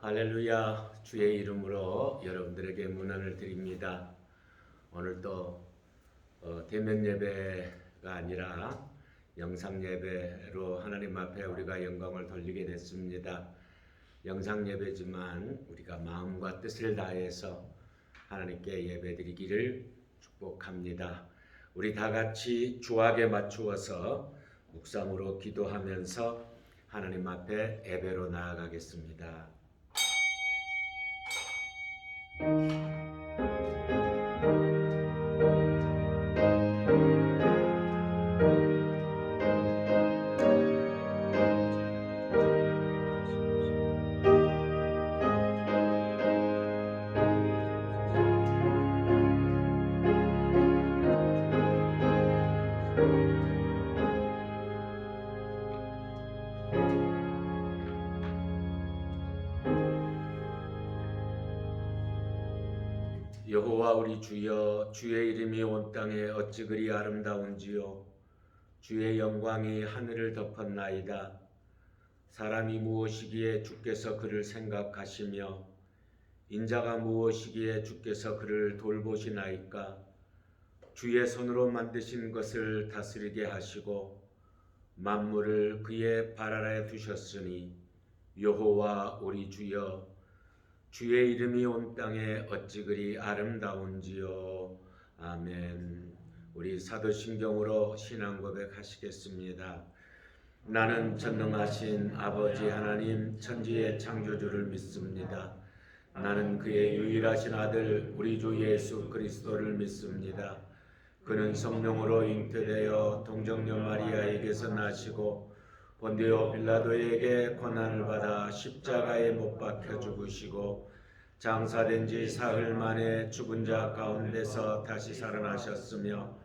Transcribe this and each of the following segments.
할렐루야. 주의 이름으로 여러분들에게 문안을 드립니다. 오늘 또 대면 예배가 아니라 영상 예배로 하나님 앞에 우리가 영광을 돌리게 됐습니다. 영상 예배지만 우리가 마음과 뜻을 다해서 하나님께 예배드리기를 축복합니다. 우리 다 같이 주악에 맞추어서 묵상으로 기도하면서 하나님 앞에 예배로 나아가겠습니다. 여호와 우리 주여, 주의 이름이 온 땅에 어찌 그리 아름다운지요. 주의 영광이 하늘을 덮었나이다. 사람이 무엇이기에 주께서 그를 생각하시며 인자가 무엇이기에 주께서 그를 돌보시나이까. 주의 손으로 만드신 것을 다스리게 하시고 만물을 그의 발 아래 두셨으니 여호와 우리 주여, 주의 이름이 온 땅에 어찌 그리 아름다운지요. 아멘. 우리 사도신경으로 신앙 고백하시겠습니다. 나는 전능하신 아버지 하나님 천지의 창조주를 믿습니다. 나는 그의 유일하신 아들 우리 주 예수 그리스도를 믿습니다. 그는 성령으로 잉태되어 동정녀 마리아에게서 나시고 본디오 빌라도에게 고난을 받아 십자가에 못 박혀 죽으시고 장사된 지 사흘 만에 죽은 자 가운데서 다시 살아나셨으며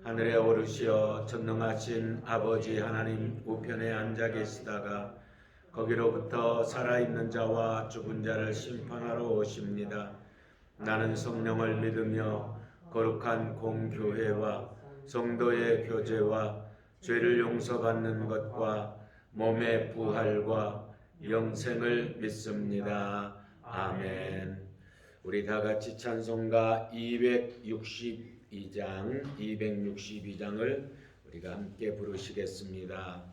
하늘에 오르시어 전능하신 아버지 하나님 우편에 앉아 계시다가 거기로부터 살아있는 자와 죽은 자를 심판하러 오십니다. 나는 성령을 믿으며 거룩한 공교회와 성도의 교제와 죄를 용서받는 것과 몸의 부활과 영생을 믿습니다. 아멘. 우리 다 같이 찬송가 262장을 우리가 함께 부르시겠습니다.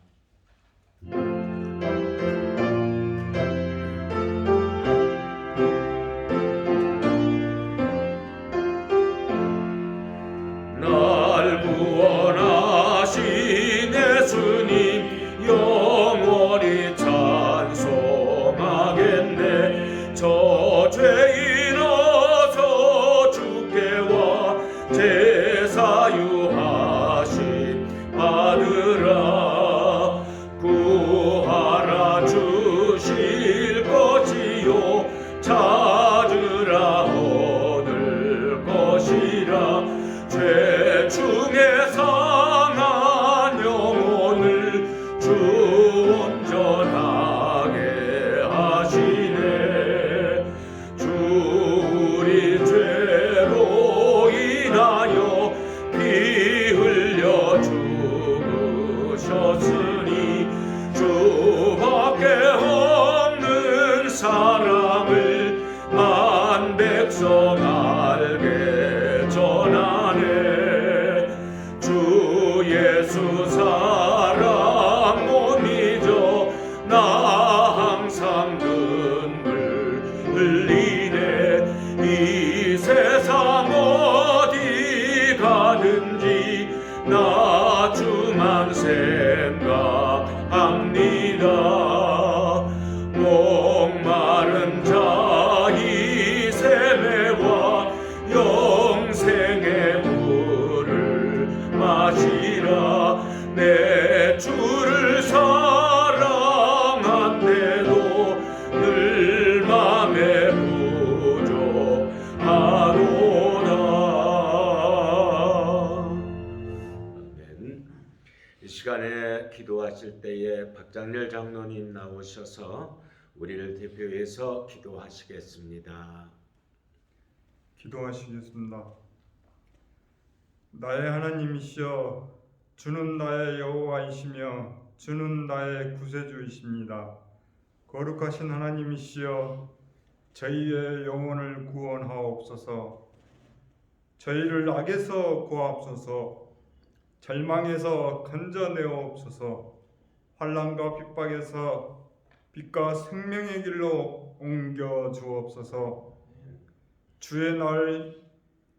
날 구원하신 예수님 영원히 찬송하겠네. 저 죄인 어서 주께 와 제사유하신 아들아 구하라 주실 것이요 찾으라 얻을 것이라. 죄 중에 상한 영혼을 주 온전하게 하시네. 주 우리 죄로 인하여 피 흘려 죽으셨으니 주밖에 없는 사랑을 만 백성 알게 전하네. 주 예수 사랑 못 잊어 나 항상 눈물 흘리네. 이 세상 어디 가든지 나 주만 생각합니다. 목마른 자 이 세매와 영생의 물을 마시라. 내 주를 사랑한데도 늘 맘에 부족하도다. 아멘. 이 시간에 기도하실 때에 박장렬 장로님 나오셔서 우리를 대표해서 기도하시겠습니다. 기도하시겠습니다. 나의 하나님이시여, 주는 나의 여호와이시며 주는 나의 구세주이십니다. 거룩하신 하나님이시여, 저희의 영혼을 구원하옵소서. 저희를 악에서 구하옵소서. 절망에서 건져내옵소서. 환난과 핍박에서 빛과 생명의 길로 옮겨 주옵소서. 주의 날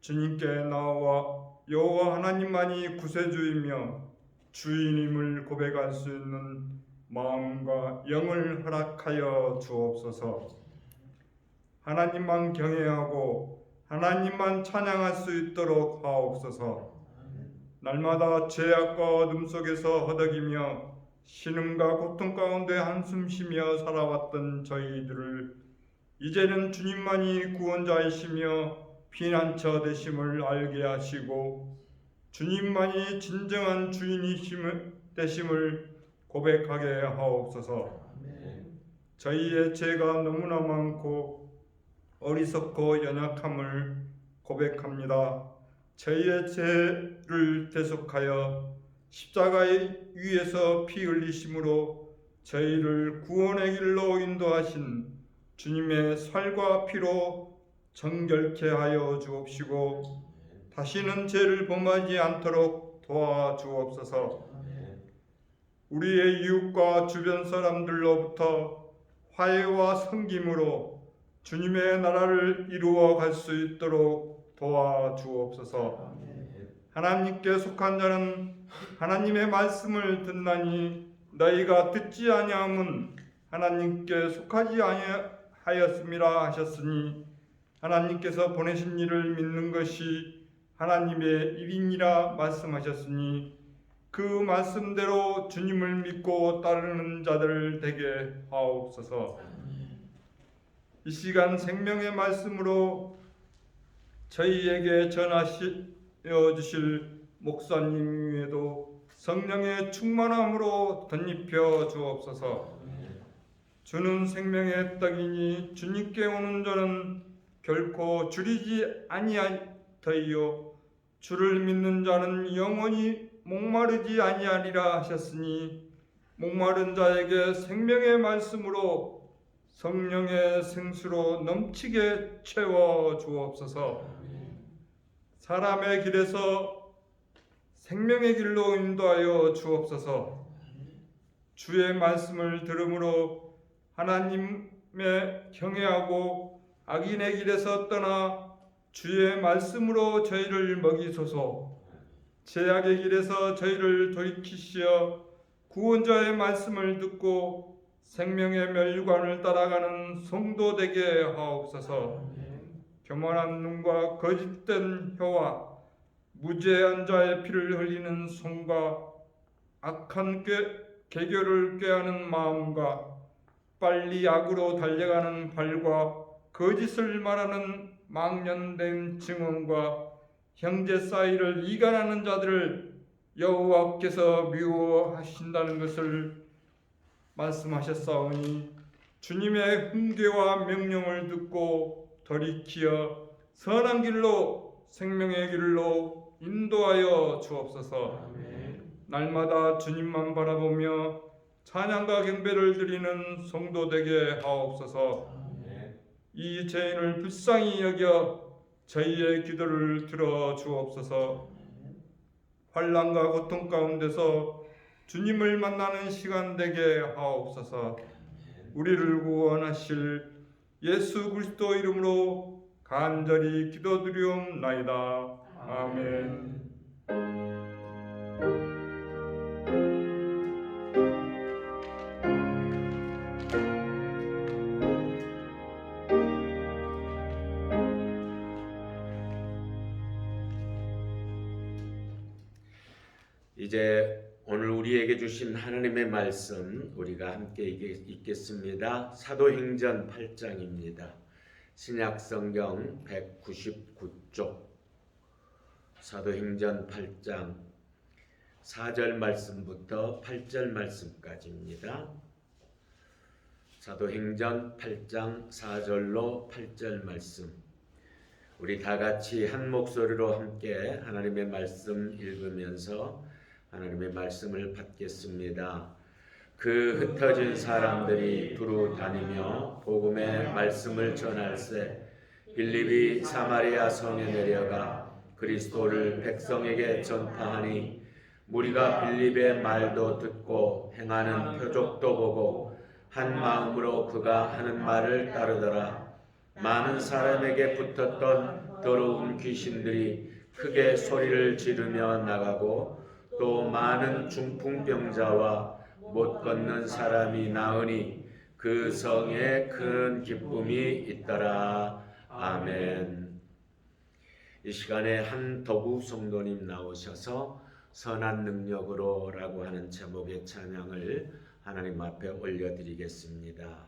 주님께 나와 여호와 하나님만이 구세주이며 주인임을 고백할 수 있는 마음과 영을 허락하여 주옵소서. 하나님만 경외하고 하나님만 찬양할 수 있도록 하옵소서. 날마다 죄악과 어둠 속에서 허덕이며 신음과 고통 가운데 한숨 쉬며 살아왔던 저희들을 이제는 주님만이 구원자이시며 피난처 되심을 알게 하시고 주님만이 진정한 주인이심을 되심을 고백하게 하옵소서. 저희의 죄가 너무나 많고 어리석고 연약함을 고백합니다. 저희의 죄를 대속하여 십자가 위에서 피 흘리심으로 저희를 구원의 길로 인도하신 주님의 살과 피로 정결케 하여 주옵시고 다시는 죄를 범하지 않도록 도와주옵소서. 우리의 이웃과 주변 사람들로부터 화해와 섬김으로 주님의 나라를 이루어 갈 수 있도록 도와주옵소서. 하나님께 속한 자는 하나님의 말씀을 듣나니 너희가 듣지 아니함은 하나님께 속하지 아니하였음이라 하셨으니 하나님께서 보내신 이를 믿는 것이 하나님의 일이니라 말씀하셨으니 그 말씀대로 주님을 믿고 따르는 자들 되게 하옵소서. 이 시간 생명의 말씀으로 저희에게 전하여 주실 목사님 위에도 성령의 충만함으로 덧입혀 주옵소서. 주는 생명의 떡이니 주님께 오는 자는 결코 줄이지 아니하리요 주를 믿는 자는 영원히 목마르지 아니하리라 하셨으니 목마른 자에게 생명의 말씀으로 성령의 생수로 넘치게 채워 주옵소서. 사람의 길에서 생명의 길로 인도하여 주옵소서. 주의 말씀을 들음으로 하나님의 경외하고 악인의 길에서 떠나 주의 말씀으로 저희를 먹이소서. 죄악의 길에서 저희를 돌이키시어 구원자의 말씀을 듣고 생명의 멸류관을 따라가는 성도 되게 하옵소서. 교만한 눈과 거짓된 혀와 무죄한 자의 피를 흘리는 손과 악한 계교를 꾀하는 마음과 빨리 악으로 달려가는 발과 거짓을 말하는 망령된 증언과 형제 사이를 이간하는 자들을 여호와께서 미워하신다는 것을 말씀하셨사오니 주님의 훈계와 명령을 듣고 돌이키어 선한 길로 생명의 길로 인도하여 주옵소서. 날마다 주님만 바라보며 찬양과 경배를 드리는 성도 되게 하옵소서. 이 죄인을 불쌍히 여겨 저희의 기도를 들어 주옵소서. 환난과 고통 가운데서 주님을 만나는 시간 되게 하옵소서. 우리를 구원하실 예수 그리스도 이름으로 간절히 기도드리옵나이다. 아멘. 이제 오늘 우리에게 주신 하나님의 말씀 우리가 함께 읽겠습니다. 사도행전 8장입니다. 신약성경 199쪽 사도행전 8장 4절 말씀부터 8절 말씀까지입니다. 사도행전 8장 4절로 8절 말씀 우리 다 같이 한 목소리로 함께 하나님의 말씀 읽으면서 하나님의 말씀을 받겠습니다. 그 흩어진 사람들이 두루 다니며 복음의 말씀을 전할세. 빌립이 사마리아 성에 내려가 그리스도를 백성에게 전파하니 무리가 빌립의 말도 듣고 행하는 표적도 보고 한 마음으로 그가 하는 말을 따르더라. 많은 사람에게 붙었던 더러운 귀신들이 크게 소리를 지르며 나가고 또 많은 중풍병자와 못 걷는 사람이 나으니 그 성에 큰 기쁨이 있더라. 아멘. 이 시간에 한덕우 성도님 나오셔서 선한 능력으로 라고 하는 제목의 찬양을 하나님 앞에 올려드리겠습니다.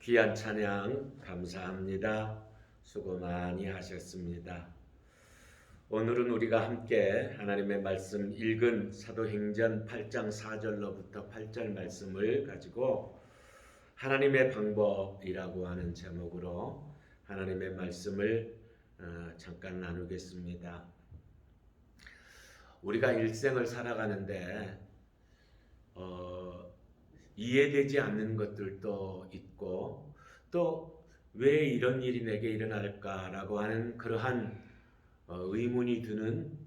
귀한 찬양 감사합니다. 수고 많이 하셨습니다. 오늘은 우리가 함께 하나님의 말씀 읽은 사도행전 8장 4절로부터 8절 말씀을 가지고 하나님의 방법이라고 하는 제목으로 하나님의 말씀을 잠깐 나누겠습니다. 우리가 일생을 살아가는데 이해되지 않는 것들도 있고 또 왜 이런 일이 내게 일어날까라고 하는 그러한 의문이 드는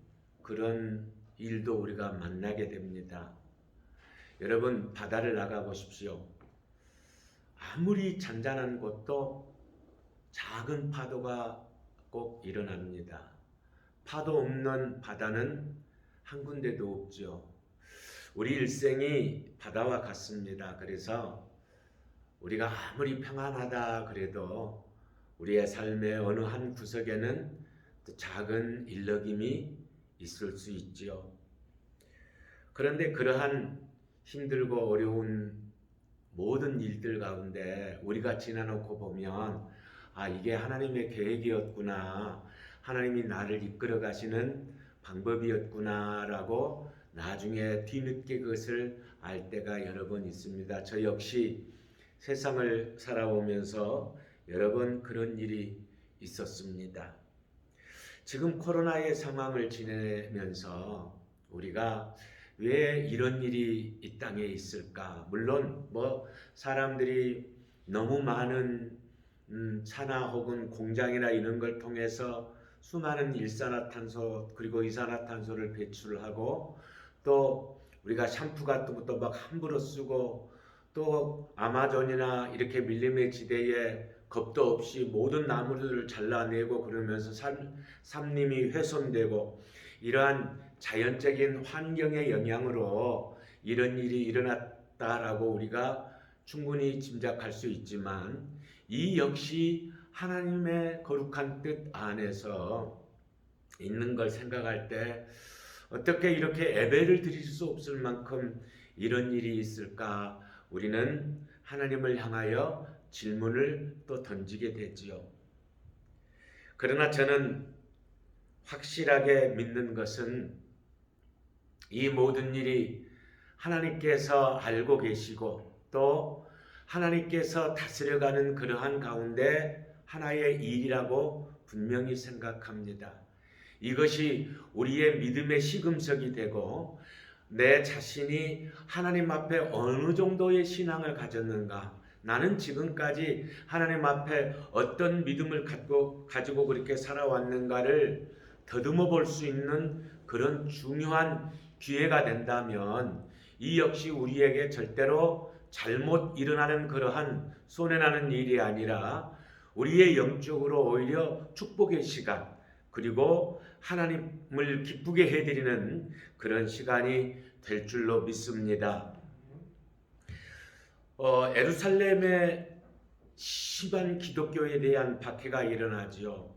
그런 일도 우리가 만나게 됩니다. 여러분 바다를 나가 보십시오. 아무리 잔잔한 곳도 작은 파도가 꼭 일어납니다. 파도 없는 바다는 한 군데도 없죠. 우리 일생이 바다와 같습니다. 그래서 우리가 아무리 평안하다 그래도 우리의 삶의 어느 한 구석에는 또 작은 일럭임이 있을 수 있지요. 그런데 그러한 힘들고 어려운 모든 일들 가운데 우리가 지나놓고 보면 이게 하나님의 계획이었구나, 하나님이 나를 이끌어 가시는 방법이었구나 라고 나중에 뒤늦게 그것을 알 때가 여러 번 있습니다. 저 역시 세상을 살아오면서 여러 번 그런 일이 있었습니다. 지금 코로나의 상황을 지내면서 우리가 왜 이런 일이 이 땅에 있을까? 물론 사람들이 너무 많은 차나 혹은 공장이나 이런 걸 통해서 수많은 일산화탄소 그리고 이산화탄소를 배출하고, 또 우리가 샴푸 같은 것도 막 함부로 쓰고, 또 아마존이나 이렇게 밀림의 지대에 겁도 없이 모든 나무들을 잘라내고 그러면서 산림이 훼손되고, 이러한 자연적인 환경의 영향으로 이런 일이 일어났다라고 우리가 충분히 짐작할 수 있지만, 이 역시 하나님의 거룩한 뜻 안에서 있는 걸 생각할 때 어떻게 이렇게 예배를 드릴 수 없을 만큼 이런 일이 있을까? 우리는 하나님을 향하여 질문을 또 던지게 되지요. 그러나 저는 확실하게 믿는 것은 이 모든 일이 하나님께서 알고 계시고 또 하나님께서 다스려가는 그러한 가운데 하나의 일이라고 분명히 생각합니다. 이것이 우리의 믿음의 시금석이 되고, 내 자신이 하나님 앞에 어느 정도의 신앙을 가졌는가, 나는 지금까지 하나님 앞에 어떤 믿음을 가지고 그렇게 살아왔는가를 더듬어 볼 수 있는 그런 중요한 기회가 된다면, 이 역시 우리에게 절대로 잘못 일어나는 그러한 손해나는 일이 아니라 우리의 영적으로 오히려 축복의 시간, 그리고 하나님을 기쁘게 해드리는 그런 시간이 될 줄로 믿습니다. 예루살렘에 심한 기독교에 대한 박해가 일어나지요.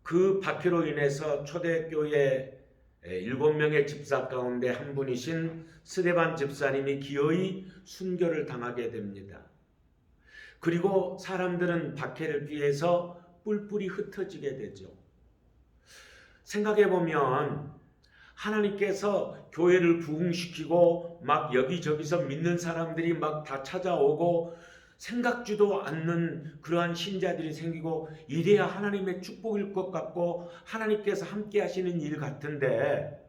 그 박해로 인해서 초대교회 7명의 집사 가운데 한 분이신 스데반 집사님이 기어이 순교를 당하게 됩니다. 그리고 사람들은 박해를 피해서 뿔뿔이 흩어지게 되죠. 생각해보면 하나님께서 교회를 부흥시키고 막 여기저기서 믿는 사람들이 막 다 찾아오고 생각지도 않는 그러한 신자들이 생기고, 이래야 하나님의 축복일 것 같고 하나님께서 함께 하시는 일 같은데,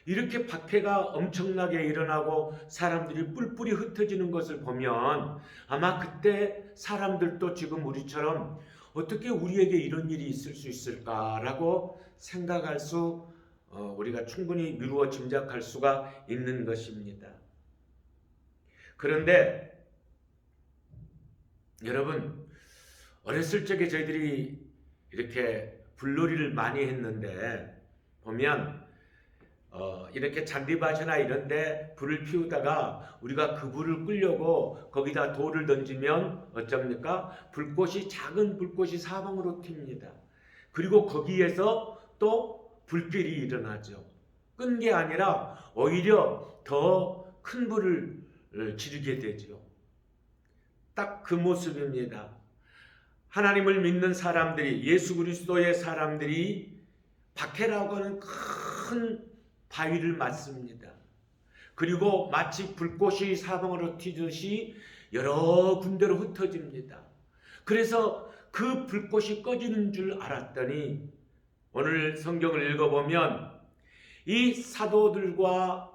이렇게 박해가 엄청나게 일어나고 사람들이 뿔뿔이 흩어지는 것을 보면 아마 그때 사람들도 지금 우리처럼 어떻게 우리에게 이런 일이 있을 수 있을까라고 생각할 수, 우리가 충분히 미루어 짐작할 수가 있는 것입니다. 그런데 여러분, 어렸을 적에 저희들이 이렇게 불놀이를 많이 했는데 보면 이렇게 잔디밭이나 이런데 불을 피우다가 우리가 그 불을 끄려고 거기다 돌을 던지면 어쩝니까? 작은 불꽃이 사방으로 튑니다. 그리고 거기에서 또 불길이 일어나죠. 끈 게 아니라 오히려 더 큰 불을 지르게 되죠. 딱 그 모습입니다. 하나님을 믿는 사람들이, 예수 그리스도의 사람들이 박해라고 하는 큰 바위를 맞습니다. 그리고 마치 불꽃이 사방으로 튀듯이 여러 군데로 흩어집니다. 그래서 그 불꽃이 꺼지는 줄 알았더니 오늘 성경을 읽어보면 이 사도들과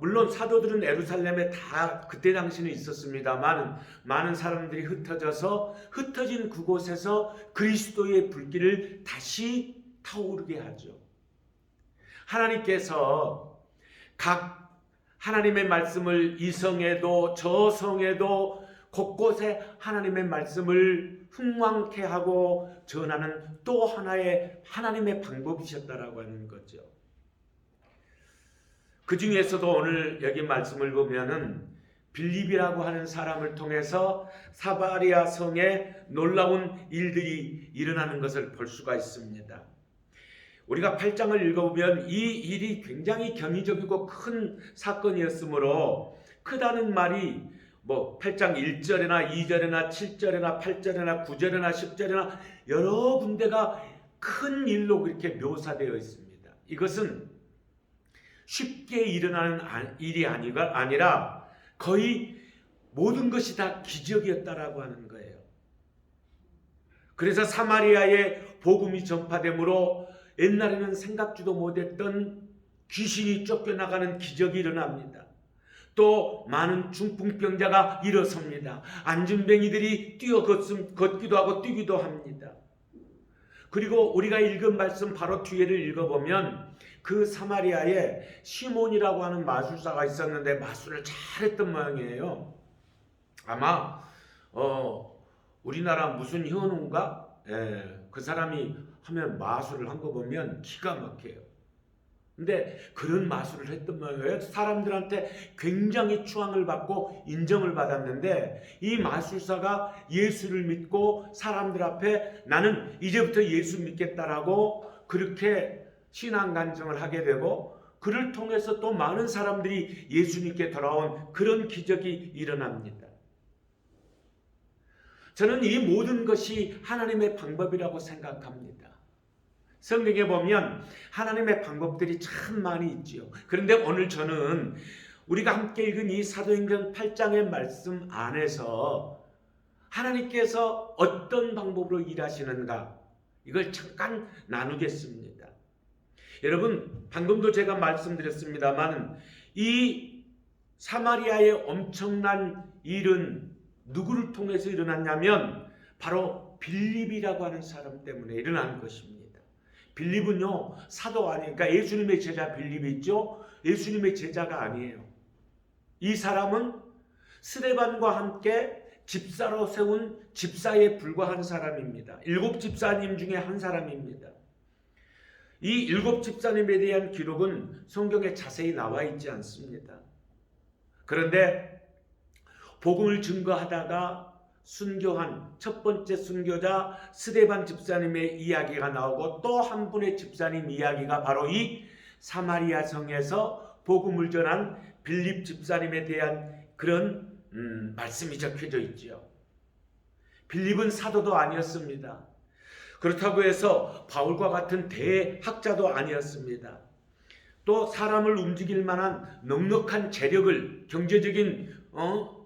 물론 사도들은 예루살렘에 다 그때 당시는 있었습니다만 많은 사람들이 흩어진 그곳에서 그리스도의 불길을 다시 타오르게 하죠. 하나님께서 각 하나님의 말씀을 이성에도 저성에도 곳곳에 하나님의 말씀을 흥왕케 하고 전하는 또 하나의 하나님의 방법이셨다라고 하는 거죠. 그 중에서도 오늘 여기 말씀을 보면은 빌립이라고 하는 사람을 통해서 사마리아 성에 놀라운 일들이 일어나는 것을 볼 수가 있습니다. 우리가 8장을 읽어보면 이 일이 굉장히 경이적이고 큰 사건이었으므로 크다는 말이 8장 1절이나 2절이나 7절이나 8절이나 9절이나 10절이나 여러 군데가 큰 일로 그렇게 묘사되어 있습니다. 이것은 쉽게 일어나는 일이 아니라 거의 모든 것이 다 기적이었다라고 하는 거예요. 그래서 사마리아에 복음이 전파되므로 옛날에는 생각지도 못했던 귀신이 쫓겨나가는 기적이 일어납니다. 또 많은 중풍병자가 일어섭니다. 안진뱅이들이 걷기도 하고 뛰기도 합니다. 그리고 우리가 읽은 말씀 바로 뒤에를 읽어보면 그 사마리아에 시몬이라고 하는 마술사가 있었는데 마술을 잘했던 모양이에요. 아마 우리나라 무슨 현우인가? 그 사람이 하면 마술을 한 거 보면 기가 막혀요. 근데 그런 마술을 했던 모양이에요. 사람들한테 굉장히 추앙을 받고 인정을 받았는데 이 마술사가 예수를 믿고 사람들 앞에 나는 이제부터 예수 믿겠다라고 그렇게 신앙 간증을 하게 되고 그를 통해서 또 많은 사람들이 예수 믿게 돌아온 그런 기적이 일어납니다. 저는 이 모든 것이 하나님의 방법이라고 생각합니다. 성경에 보면 하나님의 방법들이 참 많이 있지요. 그런데 오늘 저는 우리가 함께 읽은 이 사도행전 8장의 말씀 안에서 하나님께서 어떤 방법으로 일하시는가 이걸 잠깐 나누겠습니다. 여러분 방금도 제가 말씀드렸습니다만 이 사마리아의 엄청난 일은 누구를 통해서 일어났냐면 바로 빌립이라고 하는 사람 때문에 일어난 것입니다. 빌립은요 사도 아니니까 예수님의 제자 빌립이 있죠. 예수님의 제자가 아니에요. 이 사람은 스데반과 함께 집사로 세운 집사에 불과한 사람입니다. 7 집사님 중에 한 사람입니다. 이 7 집사님에 대한 기록은 성경에 자세히 나와 있지 않습니다. 그런데 복음을 증거하다가 순교한 첫 번째 순교자 스데반 집사님의 이야기가 나오고 또 한 분의 집사님 이야기가 바로 이 사마리아 성에서 복음을 전한 빌립 집사님에 대한 그런 말씀이 적혀져 있죠. 빌립은 사도도 아니었습니다. 그렇다고 해서 바울과 같은 대학자도 아니었습니다. 또 사람을 움직일 만한 넉넉한 재력을 경제적인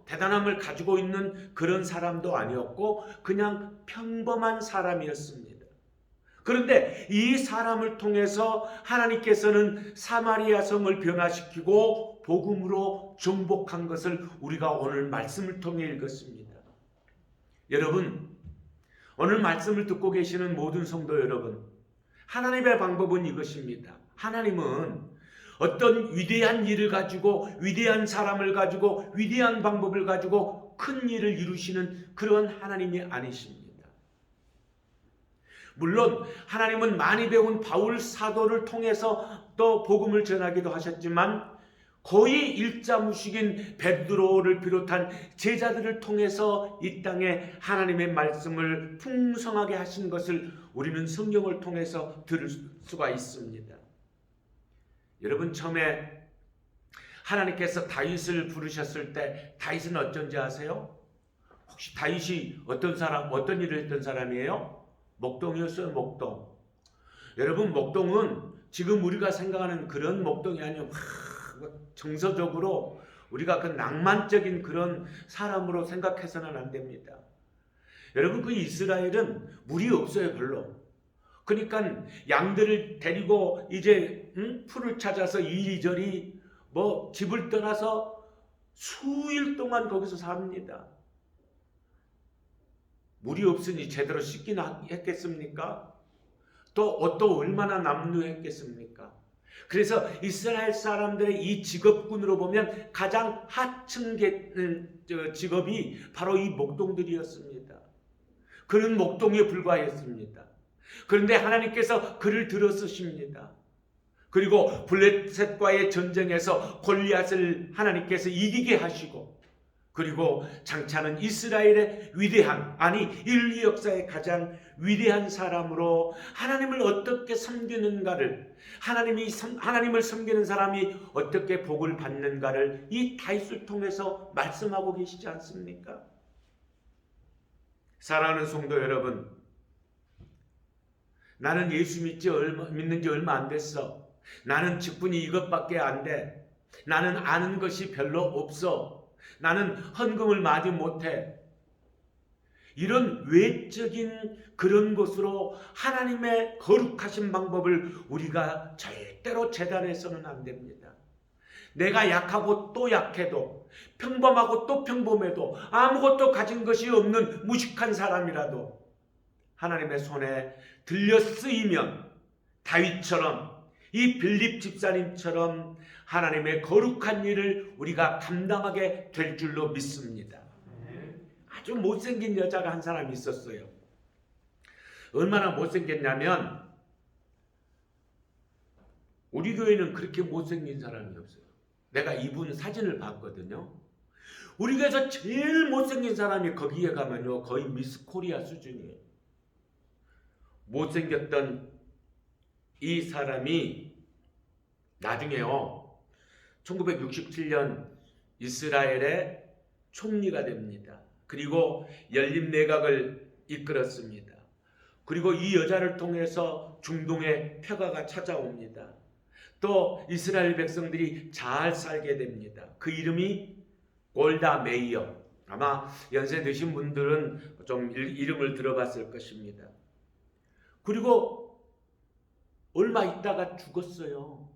대단함을 가지고 있는 그런 사람도 아니었고 그냥 평범한 사람이었습니다. 그런데 이 사람을 통해서 하나님께서는 사마리아 성을 변화시키고 복음으로 정복한 것을 우리가 오늘 말씀을 통해 읽었습니다. 여러분 오늘 말씀을 듣고 계시는 모든 성도 여러분, 하나님의 방법은 이것입니다. 하나님은 어떤 위대한 일을 가지고 위대한 사람을 가지고 위대한 방법을 가지고 큰 일을 이루시는 그런 하나님이 아니십니다. 물론 하나님은 많이 배운 바울 사도를 통해서 또 복음을 전하기도 하셨지만 거의 일자무식인 베드로를 비롯한 제자들을 통해서 이 땅에 하나님의 말씀을 풍성하게 하신 것을 우리는 성경을 통해서 들을 수가 있습니다. 여러분 처음에 하나님께서 다윗을 부르셨을 때 다윗은 어쩐지 아세요? 혹시 다윗이 어떤 일을 했던 사람이에요? 목동이었어요. 목동. 여러분 목동은 지금 우리가 생각하는 그런 목동이 아니에요. 정서적으로 우리가 그 낭만적인 그런 사람으로 생각해서는 안 됩니다. 여러분 그 이스라엘은 물이 없어요. 별로. 그러니까 양들을 데리고 이제 풀을 찾아서 이리저리 집을 떠나서 수일 동안 거기서 삽니다. 물이 없으니 제대로 씻기나 했겠습니까? 또 옷도 얼마나 남루했겠습니까? 그래서 이스라엘 사람들의 이 직업군으로 보면 가장 하층 직업이 바로 이 목동들이었습니다. 그는 목동에 불과했습니다. 그런데 하나님께서 그를 들어 쓰십니다. 그리고 블레셋과의 전쟁에서 골리앗을 하나님께서 이기게 하시고, 그리고 장차는 이스라엘의 위대한, 아니 인류 역사의 가장 위대한 사람으로 하나님을 어떻게 섬기는가를, 하나님을 섬기는 사람이 어떻게 복을 받는가를 이 다윗을 통해서 말씀하고 계시지 않습니까? 사랑하는 성도 여러분, 나는 예수 믿는 지 얼마 안 됐어. 나는 직분이 이것밖에 안 돼. 나는 아는 것이 별로 없어. 나는 헌금을 많이 못해. 이런 외적인 그런 것으로 하나님의 거룩하신 방법을 우리가 절대로 재단해서는 안 됩니다. 내가 약하고 또 약해도, 평범하고 또 평범해도, 아무것도 가진 것이 없는 무식한 사람이라도 하나님의 손에 들려 쓰이면 다윗처럼, 이 빌립 집사님처럼 하나님의 거룩한 일을 우리가 감당하게 될 줄로 믿습니다. 아주 못생긴 여자가 한 사람이 있었어요. 얼마나 못생겼냐면 우리 교회는 그렇게 못생긴 사람이 없어요. 내가 이분 사진을 봤거든요. 우리 교회에서 제일 못생긴 사람이 거기에 가면요 거의 미스 코리아 수준이에요. 못생겼던 이 사람이 나중에요 1967년 이스라엘의 총리가 됩니다. 그리고 연립내각을 이끌었습니다. 그리고 이 여자를 통해서 중동의 평화가 찾아옵니다. 또 이스라엘 백성들이 잘 살게 됩니다. 그 이름이 골다 메이어. 아마 연세 드신 분들은 좀 이름을 들어봤을 것입니다. 그리고 얼마 있다가 죽었어요.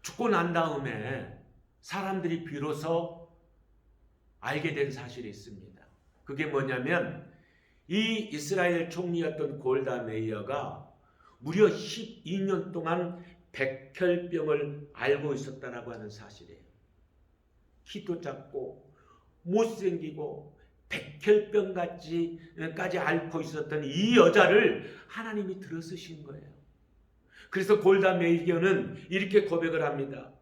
죽고 난 다음에 사람들이 비로소 알게 된 사실이 있습니다. 그게 뭐냐면 이 이스라엘 총리였던 골다 메이어가 무려 12년 동안 백혈병을 앓고 있었다라고 하는 사실이에요. 키도 작고 못생기고 백혈병까지 앓고 있었던 이 여자를 하나님이 들어쓰신 거예요. 그래서 골다 메이어는 이렇게 고백을 합니다.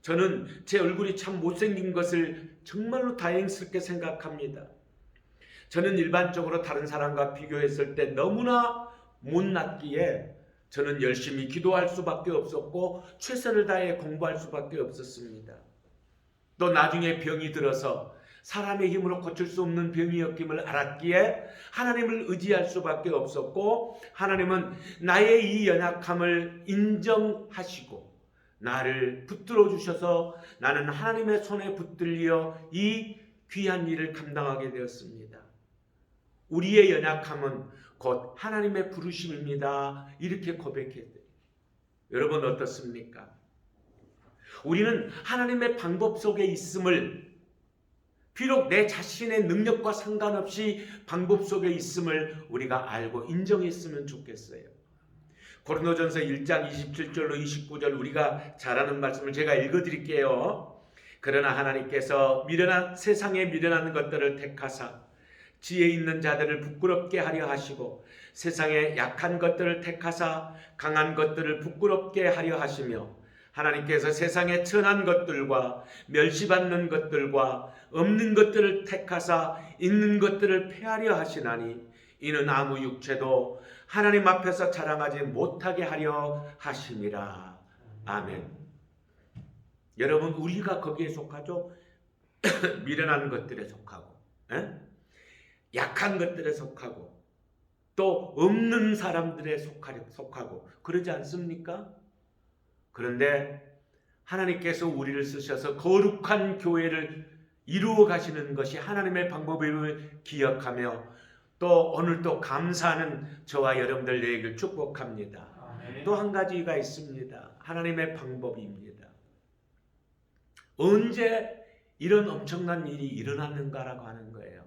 저는 제 얼굴이 참 못생긴 것을 정말로 다행스럽게 생각합니다. 저는 일반적으로 다른 사람과 비교했을 때 너무나 못났기에 저는 열심히 기도할 수밖에 없었고 최선을 다해 공부할 수밖에 없었습니다. 또 나중에 병이 들어서 사람의 힘으로 고칠 수 없는 병이었음을 알았기에 하나님을 의지할 수밖에 없었고, 하나님은 나의 이 연약함을 인정하시고 나를 붙들어 주셔서 나는 하나님의 손에 붙들려 이 귀한 일을 감당하게 되었습니다. 우리의 연약함은 곧 하나님의 부르심입니다. 이렇게 고백했대요. 여러분 어떻습니까? 우리는 하나님의 방법 속에 있음을, 비록 내 자신의 능력과 상관없이 방법 속에 있음을 우리가 알고 인정했으면 좋겠어요. 고린도전서 1장 27절로 29절 우리가 잘 아는 말씀을 제가 읽어드릴게요. 그러나 하나님께서 세상에 미련한 것들을 택하사 지혜 있는 자들을 부끄럽게 하려 하시고 세상에 약한 것들을 택하사 강한 것들을 부끄럽게 하려 하시며 하나님께서 세상에 천한 것들과 멸시받는 것들과 없는 것들을 택하사 있는 것들을 폐하려 하시나니 이는 아무 육체도 하나님 앞에서 자랑하지 못하게 하려 하심이라. 아멘. 여러분 우리가 거기에 속하죠? 미련한 것들에 속하고 약한 것들에 속하고 또 없는 사람들에 속하고 그러지 않습니까? 그런데 하나님께서 우리를 쓰셔서 거룩한 교회를 이루어 가시는 것이 하나님의 방법임을 기억하며 또 오늘도 감사하는 저와 여러분들 되기를 축복합니다. 또 한 가지가 있습니다. 하나님의 방법입니다. 언제 이런 엄청난 일이 일어났는가라고 하는 거예요.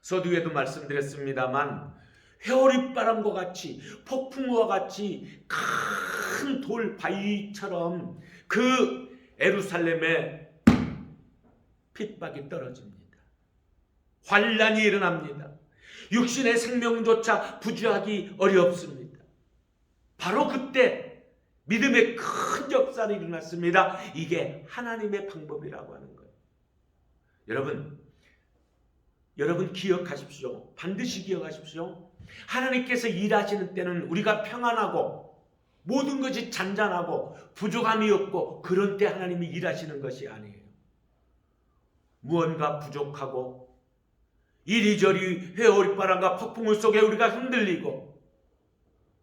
서두에도 말씀드렸습니다만 회오리바람과 같이 폭풍과 같이 큰 돌 바위처럼 그 에루살렘에 핍박이 떨어집니다. 환란이 일어납니다. 육신의 생명조차 부주하기 어렵습니다. 바로 그때 믿음의 큰 역사를 일어났습니다. 이게 하나님의 방법이라고 하는 거예요. 여러분 기억하십시오. 반드시 기억하십시오. 하나님께서 일하시는 때는 우리가 평안하고 모든 것이 잔잔하고 부족함이 없고 그런 때 하나님이 일하시는 것이 아니에요. 무언가 부족하고 이리저리 회오리바람과 폭풍우 속에 우리가 흔들리고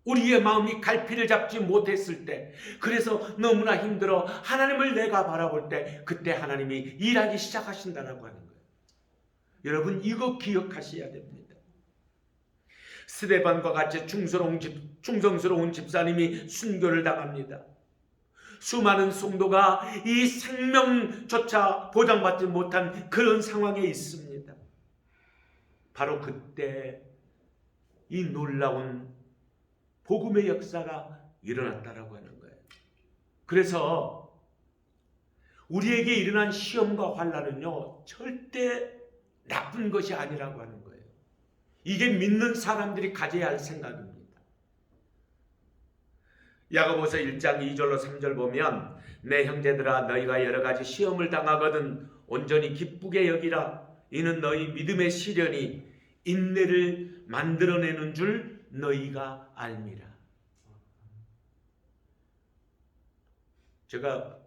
우리의 마음이 갈피를 잡지 못했을 때, 그래서 너무나 힘들어 하나님을 내가 바라볼 때 그때 하나님이 일하기 시작하신다라고 하는 거예요. 여러분 이거 기억하셔야 됩니다. 스데반과 같이 충성스러운 집사님이 순교를 당합니다. 수많은 성도가 이 생명조차 보장받지 못한 그런 상황에 있습니다. 바로 그때 이 놀라운 복음의 역사가 일어났다라고 하는 거예요. 그래서 우리에게 일어난 시험과 환난은요 절대 나쁜 것이 아니라고 하는 거예요. 이게 믿는 사람들이 가져야 할 생각입니다. 야고보서 1장 2절로 3절 보면 내 형제들아 너희가 여러 가지 시험을 당하거든 온전히 기쁘게 여기라. 이는 너희 믿음의 시련이 인내를 만들어내는 줄 너희가 알미라. 제가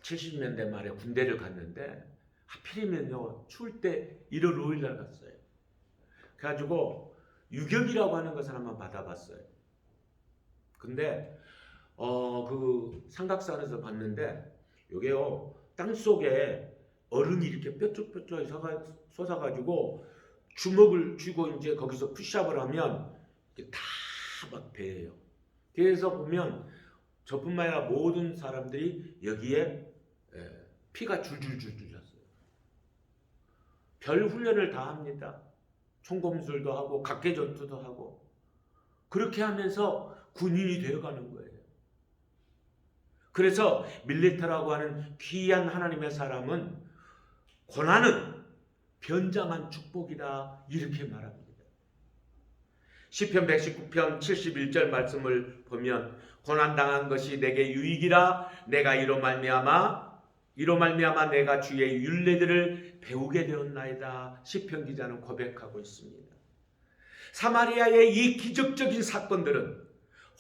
70년대 말에 군대를 갔는데 하필이면요 추울 때 1월 5일 날 갔어요. 그래가지고 유격이라고 하는 것을 한번 받아봤어요. 근데 그 삼각산에서 봤는데 요게요 땅속에 얼음이 이렇게 뾰족뾰족하게 솟아가지고 주먹을 쥐고 이제 거기서 푸시업을 하면 다 막 배예요. 그래서 보면 저뿐만 아니라 모든 사람들이 여기에 피가 줄줄줄 났어요. 별 훈련을 다 합니다. 총검술도 하고 각개전투도 하고 그렇게 하면서 군인이 되어가는 거예요. 그래서 밀레타라고 하는 귀한 하나님의 사람은 고난은 변장한 축복이다 이렇게 말합니다. 시편 119편 71절 말씀을 보면 고난당한 것이 내게 유익이라. 내가 이로 말미암아 내가 주의 율례들을 배우게 되었나이다. 시편 기자는 고백하고 있습니다. 사마리아의 이 기적적인 사건들은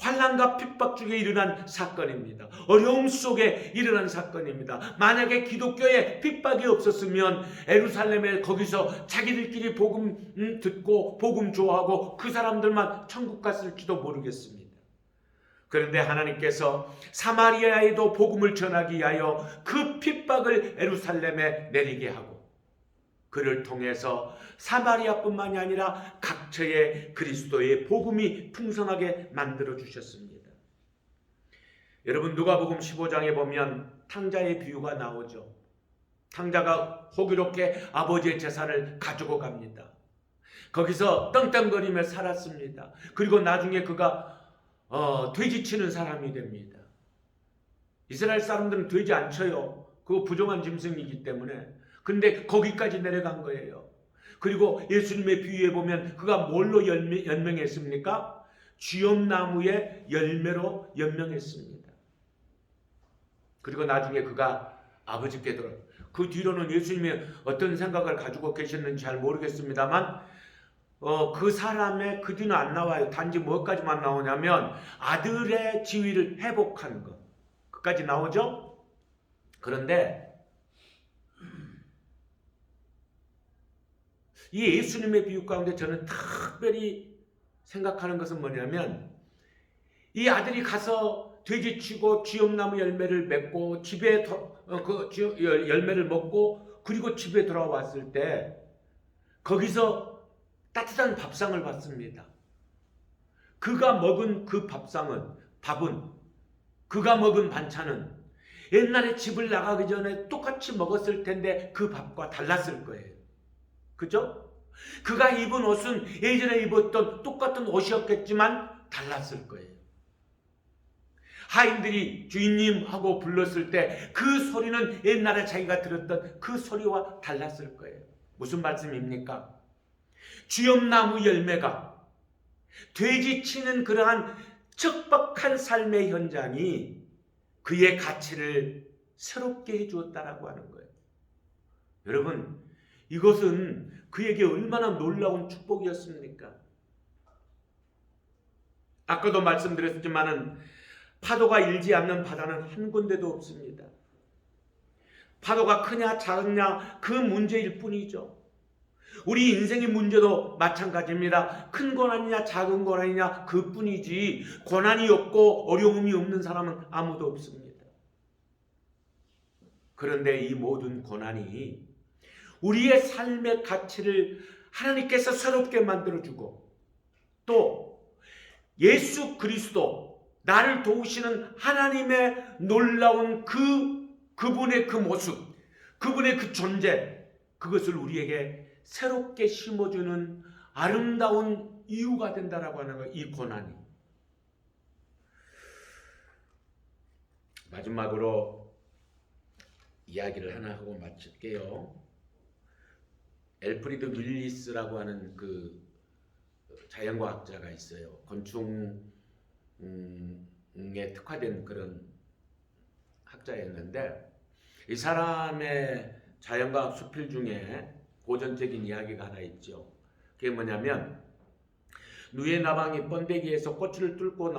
환난과 핍박 중에 일어난 사건입니다. 어려움 속에 일어난 사건입니다. 만약에 기독교에 핍박이 없었으면 예루살렘에 거기서 자기들끼리 복음 듣고 복음 좋아하고 그 사람들만 천국 갔을지도 모르겠습니다. 그런데 하나님께서 사마리아에도 복음을 전하기 위하여 그 핍박을 예루살렘에 내리게 하고 그를 통해서 사마리아뿐만이 아니라 각처에 그리스도의 복음이 풍성하게 만들어 주셨습니다. 여러분 누가복음 15장에 보면 탕자의 비유가 나오죠. 탕자가 호기롭게 아버지의 재산을 가지고 갑니다. 거기서 떵떵거리며 살았습니다. 그리고 나중에 그가 돼지 치는 사람이 됩니다. 이스라엘 사람들은 돼지 안 쳐요. 그거 부정한 짐승이기 때문에. 근데 거기까지 내려간 거예요. 그리고 예수님의 비유에 보면 그가 뭘로 연명했습니까? 쥐엄나무의 열매로 연명했습니다. 그리고 나중에 그가 아버지께 들어요. 그 뒤로는 예수님이 어떤 생각을 가지고 계셨는지 잘 모르겠습니다만 그 사람의 그 뒤는 안 나와요. 단지 뭐까지만 나오냐면 아들의 지위를 회복한 것. 그까지 나오죠? 그런데 이 예수님의 비유 가운데 저는 특별히 생각하는 것은 뭐냐면 이 아들이 가서 돼지치고 쥐엄나무 열매를 맺고 집에 열매를 먹고 그리고 집에 돌아왔을 때 거기서 따뜻한 밥상을 받습니다. 그가 먹은 그 밥은 그가 먹은 반찬은 옛날에 집을 나가기 전에 똑같이 먹었을 텐데 그 밥과 달랐을 거예요. 그죠? 그가 입은 옷은 예전에 입었던 똑같은 옷이었겠지만 달랐을 거예요. 하인들이 주인님 하고 불렀을 때 그 소리는 옛날에 자기가 들었던 그 소리와 달랐을 거예요. 무슨 말씀입니까? 쥐엄나무 열매가 돼지 치는 그러한 척박한 삶의 현장이 그의 가치를 새롭게 해주었다라고 하는 거예요. 여러분, 이것은 그에게 얼마나 놀라운 축복이었습니까? 아까도 말씀드렸지만은 파도가 일지 않는 바다는 한 군데도 없습니다. 파도가 크냐 작냐 그 문제일 뿐이죠. 우리 인생의 문제도 마찬가지입니다. 큰 고난이냐 작은 고난이냐 그 뿐이지 고난이 없고 어려움이 없는 사람은 아무도 없습니다. 그런데 이 모든 고난이 우리의 삶의 가치를 하나님께서 새롭게 만들어주고 또 예수 그리스도 나를 도우시는 하나님의 놀라운 그분의 그 모습, 그분의 그 존재, 그것을 우리에게 새롭게 심어주는 아름다운 이유가 된다라고 하는 거예요. 이 고난이. 마지막으로 이야기를 하나 하고 마칠게요. 엘프리드 윌리스라고 하는 그 자연과학자가 있어요. 곤충에 특화된 그런 학자였는데 이 사람의 자연과학 수필 중에 고전적인 이야기가 하나 있죠. 그게 뭐냐면 누에 나방이 번데기에서 꼬치를 뚫고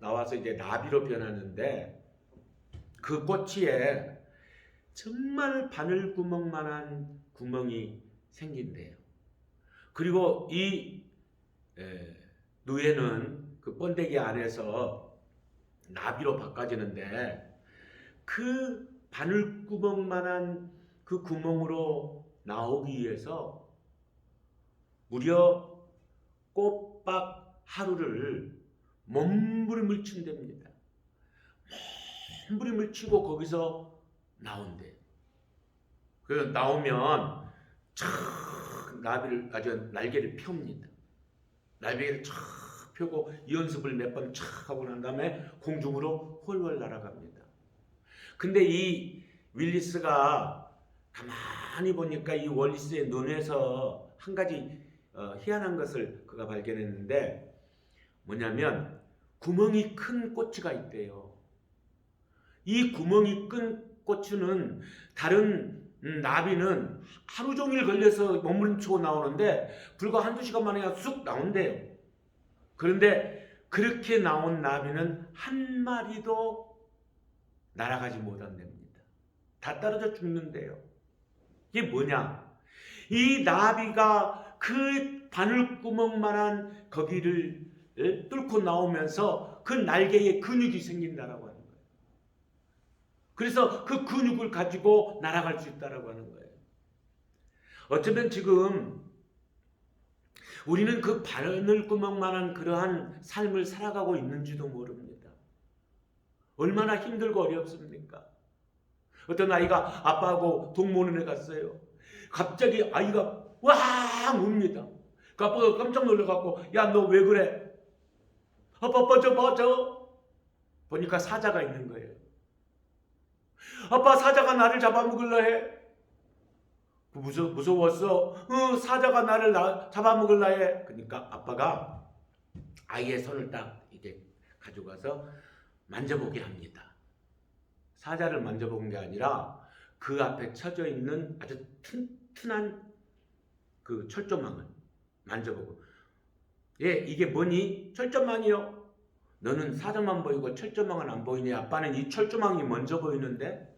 나와서 이제 나비로 변하는데 그 꼬치에 정말 바늘구멍만한 구멍이 생긴대요. 그리고 이 누에는 그 번데기 안에서 나비로 바꿔지는데 그 바늘구멍만한 그 구멍으로 나오기 위해서 무려 꼬박 하루를 몸부림을 친답니다. 몸부림을 치고 거기서 나온대요. 그래서 나오면 촥 나비를 아주 날개를 펴옵니다. 날개를 촥 펴고 연습을 몇 번 촥 하고 난 다음에 공중으로 훨훨 날아갑니다. 근데 이 윌리스가 가만히 보니까 이 윌리스의 눈에서 한 가지 희한한 것을 그가 발견했는데 뭐냐면 구멍이 큰 꼬치가 있대요. 이 구멍이 큰 꼬치는 다른 나비는 하루 종일 걸려서 몸부림치고 나오는데 불과 한두 시간 만에 쑥 나온대요. 그런데 그렇게 나온 나비는 한 마리도 날아가지 못한답니다. 다 떨어져 죽는데요. 이게 뭐냐? 이 나비가 그 바늘구멍만한 거기를 뚫고 나오면서 그 날개에 근육이 생긴다라고 하는 거예요. 그래서 그 근육을 가지고 날아갈 수 있다라고 하는 거예요. 어쩌면 지금 우리는 그 바늘구멍만한 그러한 삶을 살아가고 있는지도 모릅니다. 얼마나 힘들고 어렵습니까? 어떤 아이가 아빠하고 동물원에 갔어요. 갑자기 아이가 왕 웁니다. 그 아빠가 깜짝 놀라갖고 야 너 왜 그래? 아빠 저 봐 저. 보니까 사자가 있는 거예요. 아빠 사자가 나를 잡아먹으려 해. 무서웠어. 사자가 나를 잡아먹으려 해. 그러니까 아빠가 아이의 손을 딱 이렇게 가져가서 만져보게 합니다. 사자를 만져본 게 아니라 그 앞에 쳐져 있는 아주 튼튼한 그 철조망을 만져보고 이게 뭐니? 철조망이요. 너는 사자만 보이고 철조망은 안 보이니? 아빠는 이 철조망이 먼저 보이는데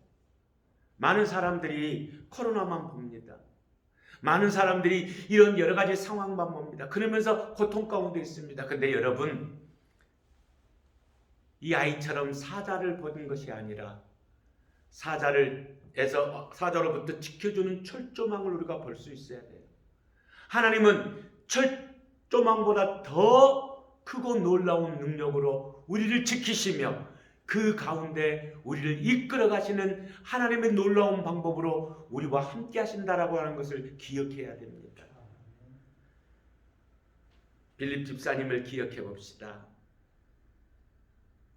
많은 사람들이 코로나만 봅니다. 많은 사람들이 이런 여러 가지 상황만 봅니다. 그러면서 고통 가운데 있습니다. 근데 여러분 이 아이처럼 사자를 보는 것이 아니라 사자로부터 지켜주는 철조망을 우리가 볼 수 있어야 돼요. 하나님은 철조망보다 더 크고 놀라운 능력으로 우리를 지키시며 그 가운데 우리를 이끌어 가시는 하나님의 놀라운 방법으로 우리와 함께 하신다라고 하는 것을 기억해야 됩니다. 빌립 집사님을 기억해 봅시다.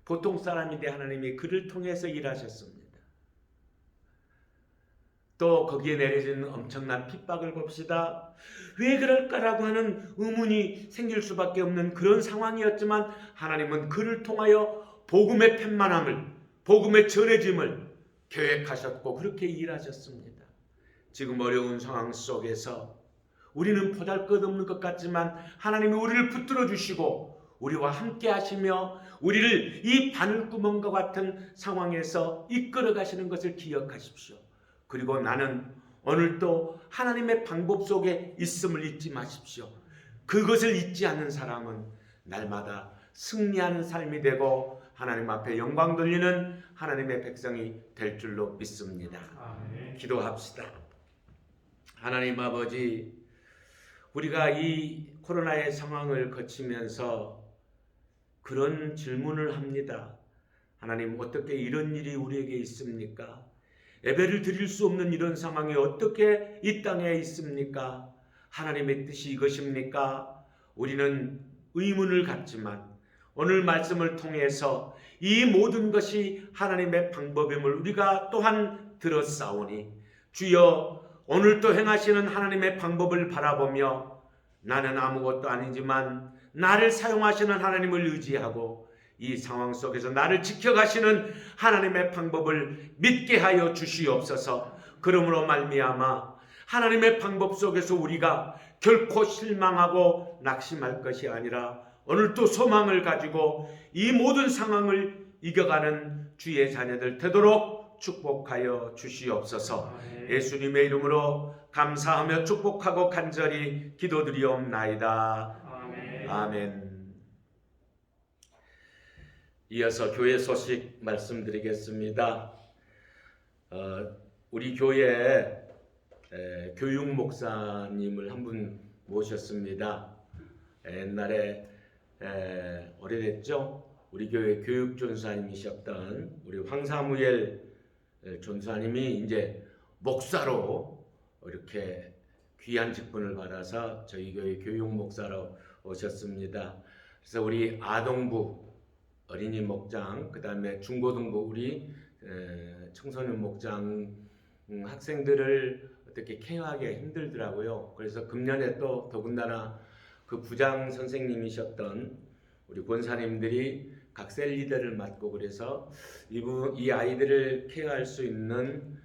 보통 사람인데 하나님이 그를 통해서 일하셨습니다. 또 거기에 내려진 엄청난 핍박을 봅시다. 왜 그럴까라고 하는 의문이 생길 수밖에 없는 그런 상황이었지만 하나님은 그를 통하여 복음의 편만함을, 복음의 전해짐을 계획하셨고 그렇게 일하셨습니다. 지금 어려운 상황 속에서 우리는 보잘것없는 것 같지만 하나님이 우리를 붙들어 주시고 우리와 함께 하시며 우리를 이 바늘구멍과 같은 상황에서 이끌어 가시는 것을 기억하십시오. 그리고 나는 오늘도 하나님의 방법 속에 있음을 잊지 마십시오. 그것을 잊지 않는 사람은 날마다 승리하는 삶이 되고 하나님 앞에 영광 돌리는 하나님의 백성이 될 줄로 믿습니다. 기도합시다. 하나님 아버지, 우리가 이 코로나의 상황을 거치면서 그런 질문을 합니다. 하나님, 어떻게 이런 일이 우리에게 있습니까? 예배를 드릴 수 없는 이런 상황이 어떻게 이 땅에 있습니까? 하나님의 뜻이 이것입니까? 우리는 의문을 갖지만 오늘 말씀을 통해서 이 모든 것이 하나님의 방법임을 우리가 또한 들었사오니 주여, 오늘도 행하시는 하나님의 방법을 바라보며 나는 아무것도 아니지만 나를 사용하시는 하나님을 의지하고 이 상황 속에서 나를 지켜가시는 하나님의 방법을 믿게 하여 주시옵소서. 그러므로 말미암아 하나님의 방법 속에서 우리가 결코 실망하고 낙심할 것이 아니라 오늘도 소망을 가지고 이 모든 상황을 이겨가는 주의 자녀들 되도록 축복하여 주시옵소서. 예수님의 이름으로 감사하며 축복하고 간절히 기도드리옵나이다. 아멘. 이어서 교회 소식 말씀드리겠습니다. 우리 교회에 교육 목사님을 한 분 모셨습니다. 옛날에 오래됐죠? 우리 교회 교육 전사님이셨던 우리 황사무엘 전사님이 이제 목사로 이렇게 귀한 직분을 받아서 저희 교회 교육 목사로 오셨습니다. 그래서 우리 아동부 어린이 목장, 그 다음에 중고등부 우리 청소년 목장 학생들을 어떻게 케어하기가 힘들더라고요. 그래서 금년에 또 더군다나 그 부장 선생님이셨던 우리 권사님들이 각 셀 리더를 맡고 그래서 이 아이들을 케어할 수 있는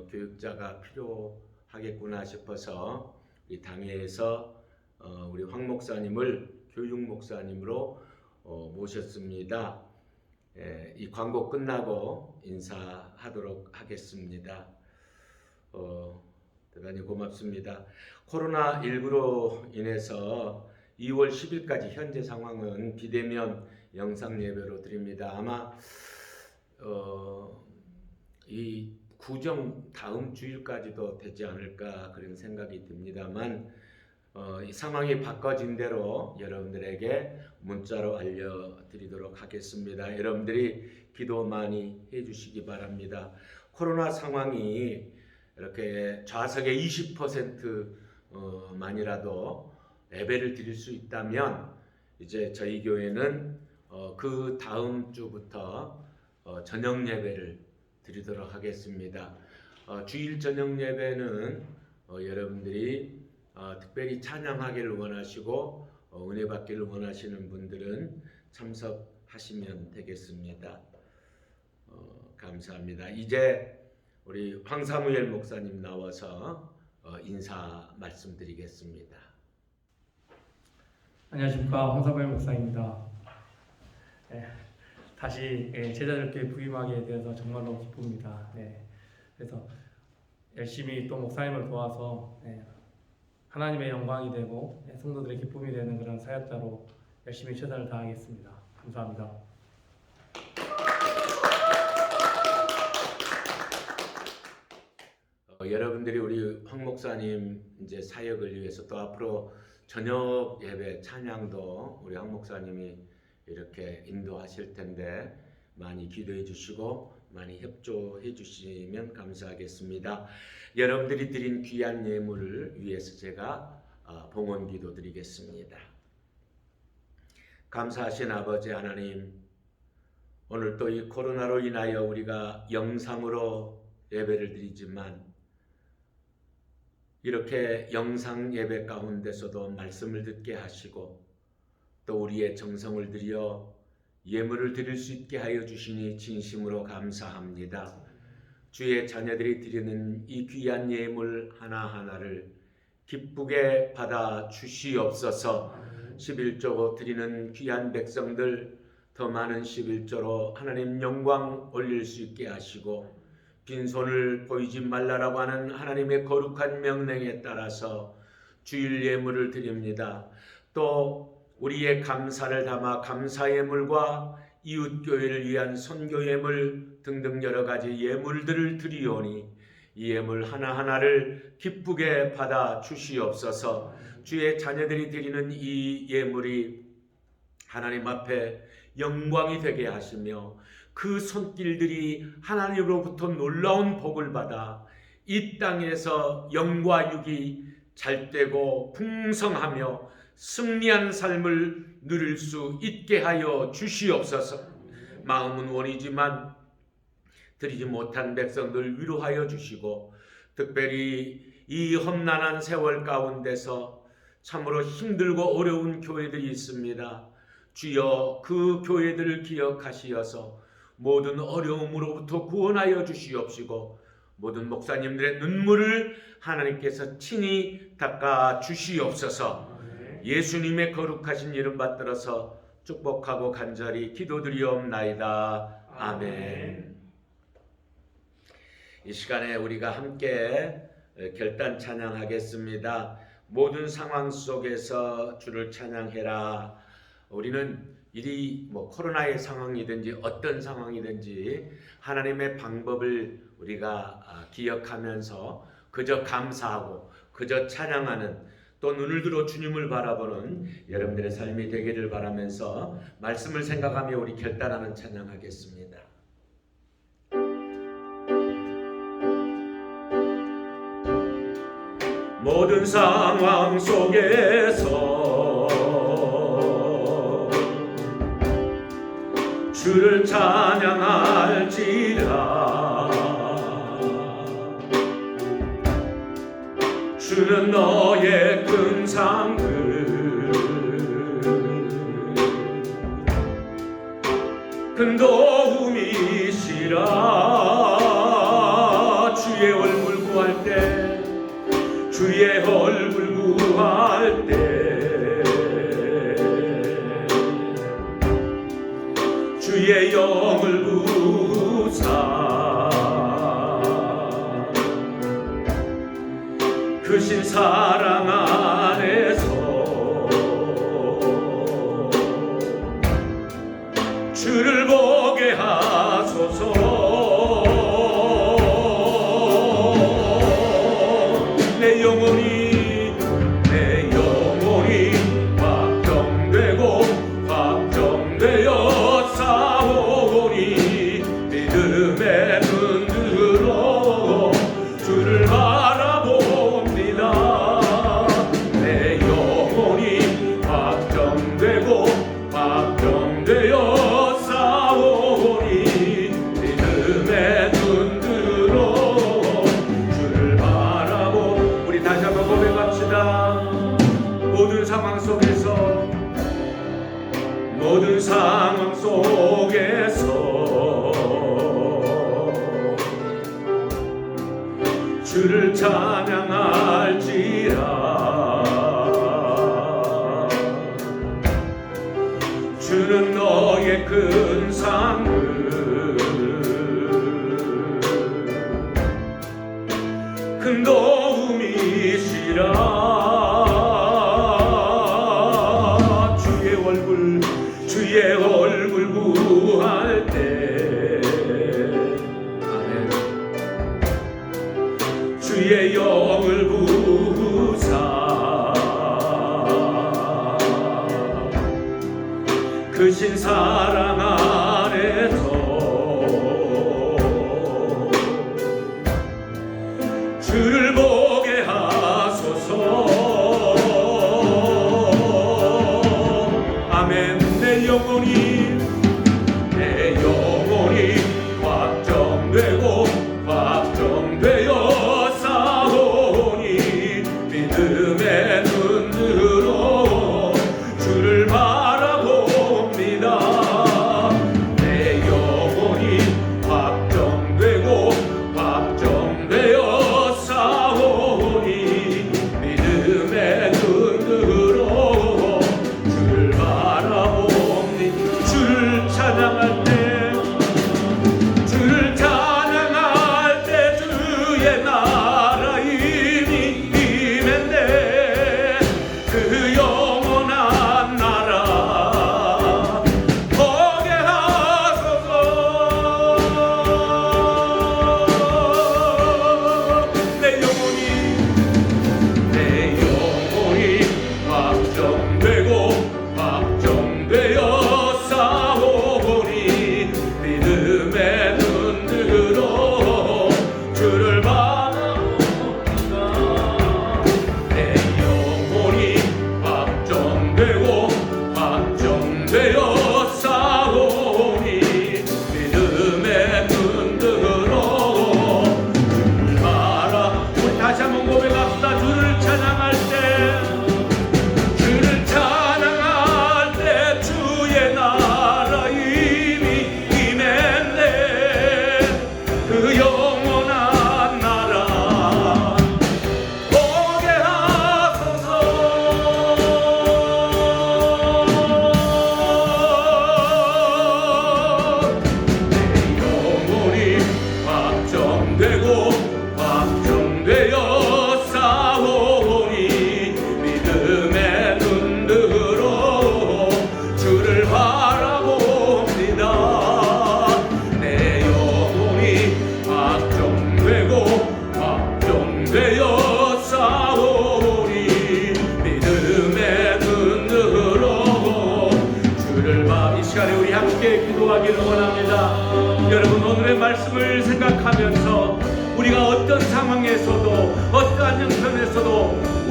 교육자가 필요하겠구나 싶어서 이 당회에서 우리 황 목사님을 교육 목사님으로 모셨습니다. 이 광고 끝나고 인사하도록 하겠습니다. 대단히 고맙습니다. 코로나19로 인해서 2월 10일까지 현재 상황은 비대면 영상 예배로 드립니다. 아마 이 구정 다음 주일까지도 되지 않을까 그런 생각이 듭니다만 이 상황이 바꿔진 대로 여러분들에게 문자로 알려드리도록 하겠습니다. 여러분들이 기도 많이 해주시기 바랍니다. 코로나 상황이 이렇게 좌석의 20%만이라도 예배를 드릴 수 있다면 이제 저희 교회는 그 다음 주부터 저녁 예배를 드리도록 하겠습니다. 주일 저녁 예배는 여러분들이 특별히 찬양하기를 원하시고 은혜 받기를 원하시는 분들은 참석하시면 되겠습니다. 감사합니다. 이제 우리 황사무엘 목사님 나와서 인사 말씀드리겠습니다. 안녕하십니까, 황사무엘 목사입니다. 다시 제자들께 부임하게 되어서 정말로 기쁩니다. 그래서 열심히 또 목사님을 도와서 하나님의 영광이 되고 성도들의 기쁨이 되는 그런 사역자로 열심히 최선을 다하겠습니다. 감사합니다. 여러분들이 우리 황 목사님 이제 사역을 위해서 또 앞으로 저녁 예배 찬양도 우리 황 목사님이 이렇게 인도하실 텐데 많이 기도해 주시고 많이 협조해 주시면 감사하겠습니다. 여러분들이 드린 귀한 예물을 위해서 제가 봉헌 기도 드리겠습니다. 감사하신 아버지 하나님, 오늘 또 이 코로나로 인하여 우리가 영상으로 예배를 드리지만 이렇게 영상 예배 가운데서도 말씀을 듣게 하시고 또 우리의 정성을 들여 예물을 드릴 수 있게 하여 주시니 진심으로 감사합니다. 주의 자녀들이 드리는 이 귀한 예물 하나하나를 기쁘게 받아 주시옵소서. 11조 드리는 귀한 백성들 더 많은 11조로 하나님 영광 올릴 수 있게 하시고 빈손을 보이지 말라라고 하는 하나님의 거룩한 명령에 따라서 주일 예물을 드립니다. 또 우리의 감사를 담아 감사 예물과 이웃교회를 위한 선교 예물 등등 여러 가지 예물들을 드리오니 이 예물 하나하나를 기쁘게 받아 주시옵소서. 주의 자녀들이 드리는 이 예물이 하나님 앞에 영광이 되게 하시며 그 손길들이 하나님으로부터 놀라운 복을 받아 이 땅에서 영과 육이 잘되고 풍성하며 승리한 삶을 누릴 수 있게 하여 주시옵소서. 마음은 원이지만 드리지 못한 백성들 위로하여 주시고 특별히 이 험난한 세월 가운데서 참으로 힘들고 어려운 교회들이 있습니다. 주여 그 교회들을 기억하시어서 모든 어려움으로부터 구원하여 주시옵시고 모든 목사님들의 눈물을 하나님께서 친히 닦아 주시옵소서. 예수님의 거룩하신 이름 받들어서 축복하고 간절히 기도드리옵나이다. 아멘. 이 시간에 우리가 함께 결단 찬양하겠습니다. 모든 상황 속에서 주를 찬양해라. 우리는 이 코로나의 상황이든지 어떤 상황이든지 하나님의 방법을 우리가 기억하면서 그저 감사하고 그저 찬양하는 또 눈을 들어 주님을 바라보는 여러분들의 삶이 되기를 바라면서 말씀을 생각하며 우리 결단하는 찬양하겠습니다. 모든 상황 속에서 주를 찬양할지라. 주는 너의 큰 상급 큰 도움이시라. 주의 얼굴 구할 때 주의 얼굴 구할 때 주의 영을 부사 크신 사랑 안에서 주를 보게 하소서. 내 영혼이 확정되고 확정되어 싸우니 믿음의 눈 들어 주를 바라봅니다. 내 영혼이 확정되고 확정되어 싸우니 믿음의 눈 들어 주를 바라보. 우리 다시 한번 고백합시다. 모든 상황 속에서 모든 상황 속에서 주를 찬양할지라. 주는 너의 큰 상급 큰 도움이시라. 주의 얼굴 구할 때 아멘. 주의 영을 부사 크신 사랑 안에서 주를 보게 하소서. 아멘. 내 영혼이 확정되고 확정되어 싸우니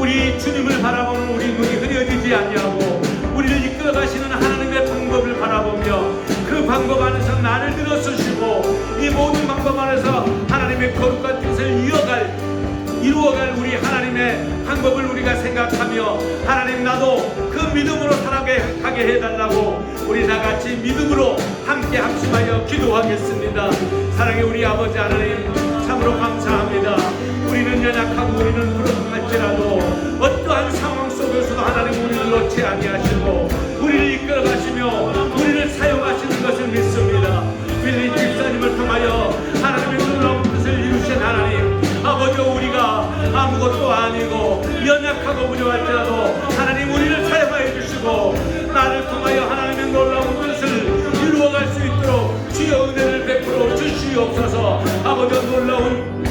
우리 주님을 바라보는 우리 눈이 흐려지지 아니하고 우리를 이끌어 가시는 하나님의 방법을 바라보며 그 방법 안에서 나를 들어서시고 이 모든 방법 안에서 하나님의 거룩한 뜻을 이루어갈 우리 하나님의 방법을 우리가 생각하며 하나님 나도 그 믿음으로 살아가게 해달라고 우리 다같이 믿음으로 함께 합심하여 기도하겠습니다. 사랑의 우리 아버지 하나님 참으로 감사합니다. 우리는 연약하고 우리는 부족할지라도 어떠한 상황 속에서도 하나님 우리를 놓지 아니하시고 우리를 이끌어 가시며 우리를 사용하시는 것을 믿습니다. 빌리 집사님을 통하여 하나님의 놀라운 뜻을 이루신 하나님 아버지, 우리가 아무것도 아니고 연약하고 부족할지라도 하나님 우리를 사용하여 주시고 나를 통하여 하나님의 놀라운 뜻을 이루어갈 수 있도록 주여 은혜를 베풀어 주시옵소서. 아버지, 놀라운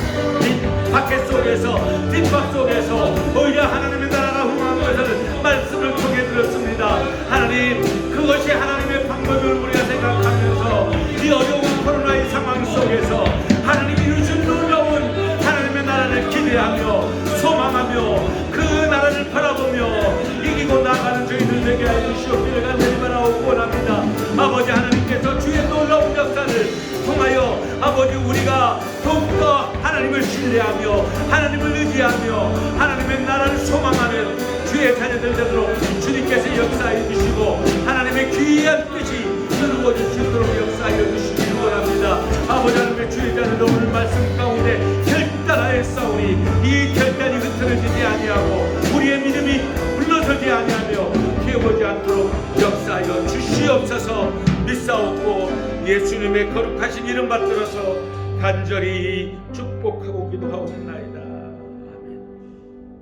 밖에 속에서 뒷박 속에서 오히려 하나님의 나라가 흥한 것을 말씀을 통해 들었습니다. 하나님, 그것이 하나님의 방법을 우리가 생각하면서 이 어려운 코로나의 상황 속에서 하나님이 이루신 놀라운 하나님의 나라를 기대하며 소망하며 그 나라를 바라보며 이기고 나가는 저희들 되게 하여 주시옵기를 간절히 바라고 원합니다. 아버지 하나님께서 주의 놀라운 역사를 통하여 아버지 우리가 더욱더 하나님을 신뢰하며 하나님을 의지하며 하나님의 나라를 소망하는 주의 자녀들 되도록 주님께서 역사해 주시고 하나님의 귀한 뜻이 이루어 주시도록 역사하여 주시기 원합니다. 아버지 하나님의 주의 자녀들 오늘 말씀 가운데 결단하여 싸우니 이 결단이 흐트러지지 아니하고 우리의 믿음이 물러서지 아니하며 깨어보지 않도록 역사하여 주시옵소서. 믿사옵고 예수님의 거룩하신 이름 받들어서 간절히 축복하고 기도하옵나이다. 아멘.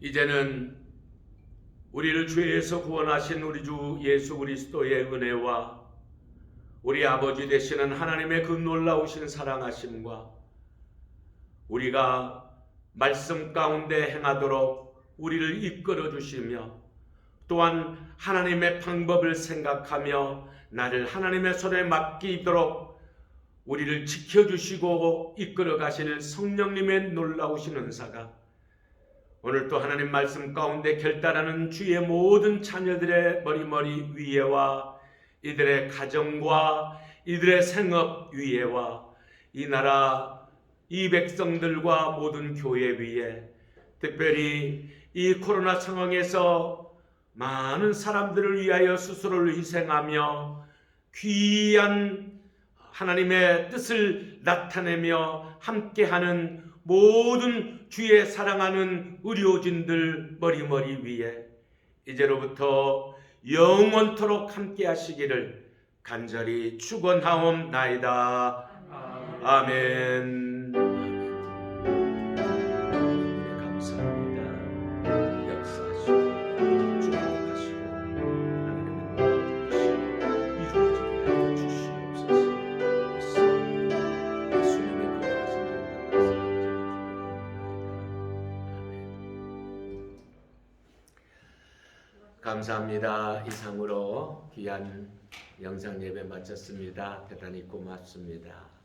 이제는 우리를 죄에서 구원하신 우리 주 예수 그리스도의 은혜와 우리 아버지 되시는 하나님의 그 놀라우신 사랑하심과 우리가 말씀 가운데 행하도록 우리를 이끌어 주시며 또한 하나님의 방법을 생각하며 나를 하나님의 손에 맡기도록 우리를 지켜주시고 이끌어 가시는 성령님의 놀라우신 은사가 오늘 또 하나님 말씀 가운데 결단하는 주의 모든 자녀들의 머리 위에와 이들의 가정과 이들의 생업 위에와 이 나라 이 백성들과 모든 교회 위에 특별히 이 코로나 상황에서 많은 사람들을 위하여 스스로를 희생하며 귀한 하나님의 뜻을 나타내며 함께하는 모든 주의 사랑하는 의료진들 머리 위에 이제로부터 영원토록 함께 하시기를 간절히 축원하옵나이다. 아멘. 감사합니다. 역사하시고 축복하시고 하나님의 이루어지게 하여 주시옵소서. 예수님의 거룩하신 감사합니다. 이상으로 귀한 영상 예배 마쳤습니다. 대단히 고맙습니다.